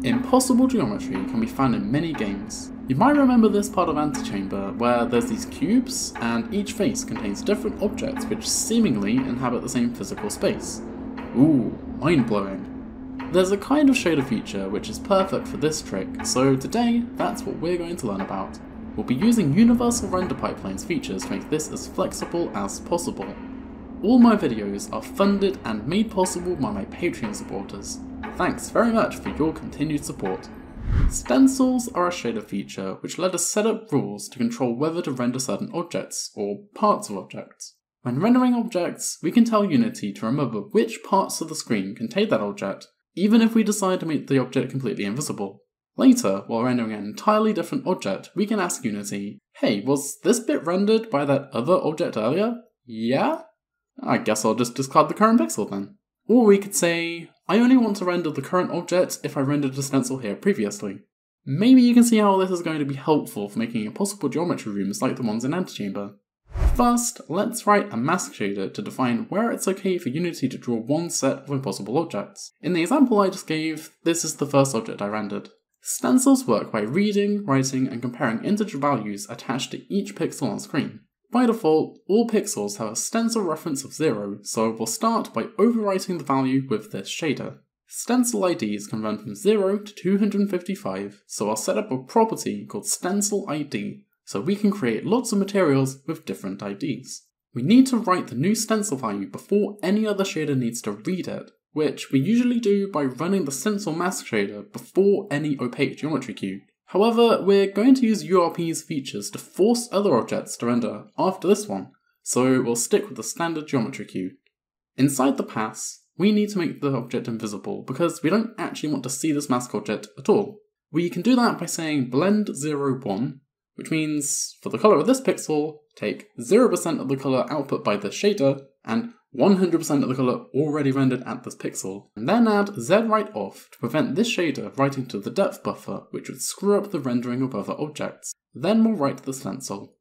Impossible geometry can be found in many games. You might remember this part of Antichamber, where there's these cubes, and each face contains different objects which seemingly inhabit the same physical space. Ooh, mind-blowing. There's a kind of shader feature which is perfect for this trick, so today that's what we're going to learn about. We'll be using Universal Render Pipeline's features to make this as flexible as possible. All my videos are funded and made possible by my Patreon supporters. Thanks very much for your continued support. Stencils are a shader feature which let us set up rules to control whether to render certain objects, or parts of objects. When rendering objects, we can tell Unity to remember which parts of the screen contain that object, even if we decide to make the object completely invisible. Later, while rendering an entirely different object, we can ask Unity, hey, was this bit rendered by that other object earlier? Yeah? I guess I'll just discard the current pixel then. Or we could say, I only want to render the current object if I rendered a stencil here previously. Maybe you can see how this is going to be helpful for making impossible geometry rooms like the ones in Antichamber. First, let's write a mask shader to define where it's okay for Unity to draw one set of impossible objects. In the example I just gave, this is the first object I rendered. Stencils work by reading, writing, and comparing integer values attached to each pixel on screen. By default, all pixels have a stencil reference of 0, so we'll start by overwriting the value with this shader. Stencil IDs can run from 0 to 255, so I'll set up a property called Stencil ID, so we can create lots of materials with different IDs. We need to write the new stencil value before any other shader needs to read it, which we usually do by running the stencil mask shader before any opaque geometry cube. However, we're going to use URP's features to force other objects to render after this one, so we'll stick with the standard geometry cube. Inside the pass, we need to make the object invisible because we don't actually want to see this mask object at all. We can do that by saying blend 0, 1, which means for the color of this pixel, take 0% of the color output by this shader and 100% of the color already rendered at this pixel, and then add zwriteOff to prevent this shader writing to the depth buffer, which would screw up the rendering of other objects. Then we'll write the stencil.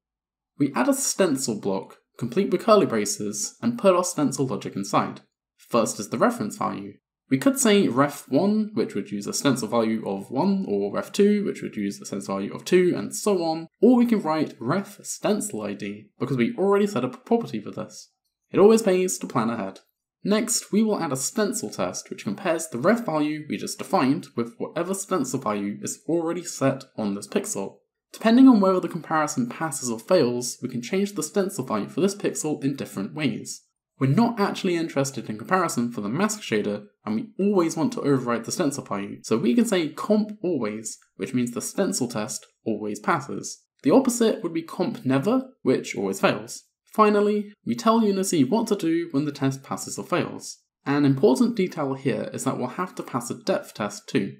We add a stencil block, complete with curly braces, and put our stencil logic inside. First is the reference value. We could say ref1, which would use a stencil value of 1, or ref2, which would use a stencil value of 2, and so on, or we can write ref stencil ID, because we already set up a property for this. It always pays to plan ahead. Next, we will add a stencil test which compares the ref value we just defined with whatever stencil value is already set on this pixel. Depending on whether the comparison passes or fails, we can change the stencil value for this pixel in different ways. We're not actually interested in comparison for the mask shader, and we always want to overwrite the stencil value, so we can say comp always, which means the stencil test always passes. The opposite would be comp never, which always fails. Finally, we tell Unity what to do when the test passes or fails. An important detail here is that we'll have to pass a depth test too.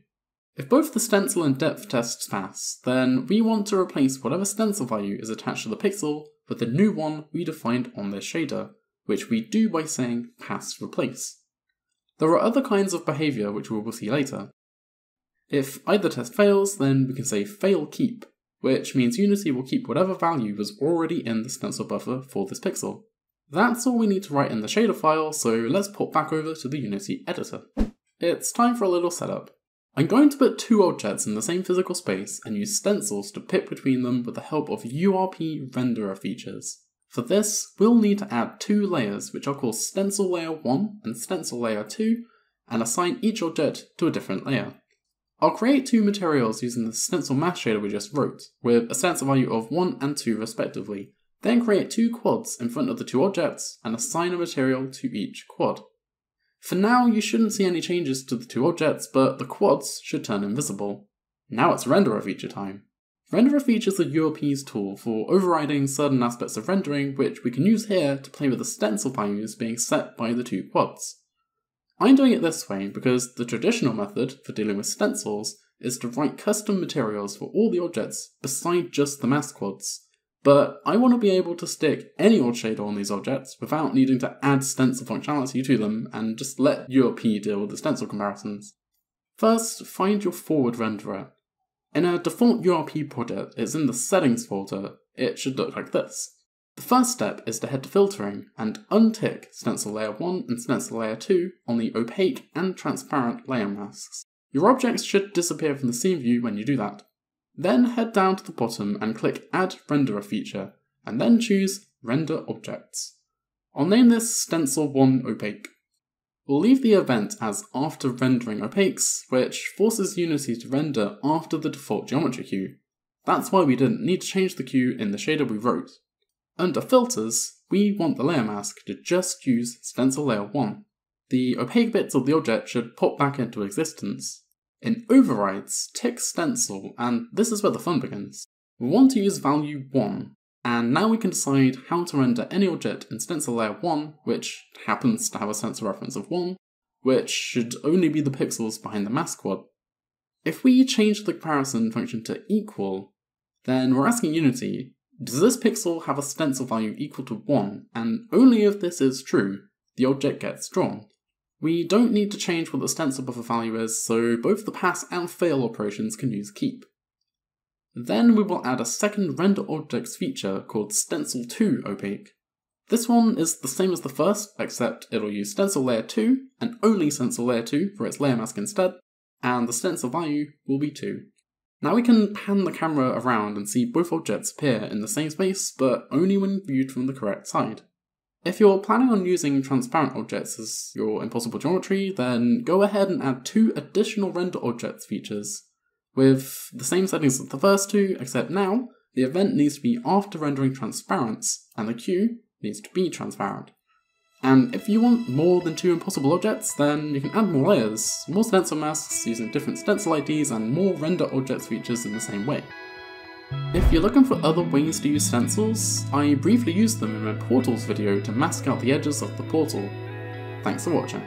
If both the stencil and depth tests pass, then we want to replace whatever stencil value is attached to the pixel with the new one we defined on this shader, which we do by saying pass replace. There are other kinds of behaviour which we will see later. If either test fails, then we can say fail keep, which means Unity will keep whatever value was already in the stencil buffer for this pixel. That's all we need to write in the shader file, so let's pop back over to the Unity editor. It's time for a little setup. I'm going to put two objects in the same physical space and use stencils to pip between them with the help of URP renderer features. For this, we'll need to add two layers which I'll call stencil layer 1 and stencil layer 2, and assign each object to a different layer. I'll create two materials using the stencil mask shader we just wrote, with a stencil value of 1 and 2 respectively, then create two quads in front of the two objects and assign a material to each quad. For now, you shouldn't see any changes to the two objects, but the quads should turn invisible. Now it's renderer feature time. Renderer features are URP's tool for overriding certain aspects of rendering, which we can use here to play with the stencil values being set by the two quads. I'm doing it this way because the traditional method for dealing with stencils is to write custom materials for all the objects beside just the mask quads, but I want to be able to stick any old shader on these objects without needing to add stencil functionality to them and just let URP deal with the stencil comparisons. First, find your forward renderer. In a default URP project, it's in the settings folder. It should look like this. The first step is to head to filtering and untick stencil layer 1 and stencil layer 2 on the opaque and transparent layer masks. Your objects should disappear from the scene view when you do that. Then head down to the bottom and click Add Renderer feature, and then choose Render Objects. I'll name this Stencil 1 Opaque. We'll leave the event as After Rendering Opaques, which forces Unity to render after the default geometry queue. That's why we didn't need to change the queue in the shader we wrote. Under Filters, we want the layer mask to just use Stencil Layer 1. The opaque bits of the object should pop back into existence. In Overrides, tick Stencil, and this is where the fun begins. We want to use value 1, and now we can decide how to render any object in Stencil Layer 1, which happens to have a stencil reference of 1, which should only be the pixels behind the mask quad. If we change the comparison function to equal, then we're asking Unity, does this pixel have a stencil value equal to 1, and only if this is true, the object gets drawn. We don't need to change what the stencil buffer value is, so both the pass and fail operations can use keep. Then we will add a second render objects feature called Stencil 2 Opaque. This one is the same as the first, except it'll use Stencil Layer 2, and only Stencil Layer 2 for its layer mask instead, and the stencil value will be 2. Now we can pan the camera around and see both objects appear in the same space, but only when viewed from the correct side. If you're planning on using transparent objects as your impossible geometry, then go ahead and add 2 additional render objects features, with the same settings as the first 2, except now the event needs to be after rendering transparents, and the queue needs to be transparent. And if you want more than 2 impossible objects, then you can add more layers, more stencil masks using different stencil IDs, and more render objects features in the same way. If you're looking for other ways to use stencils, I briefly used them in my portals video to mask out the edges of the portal. Thanks for watching.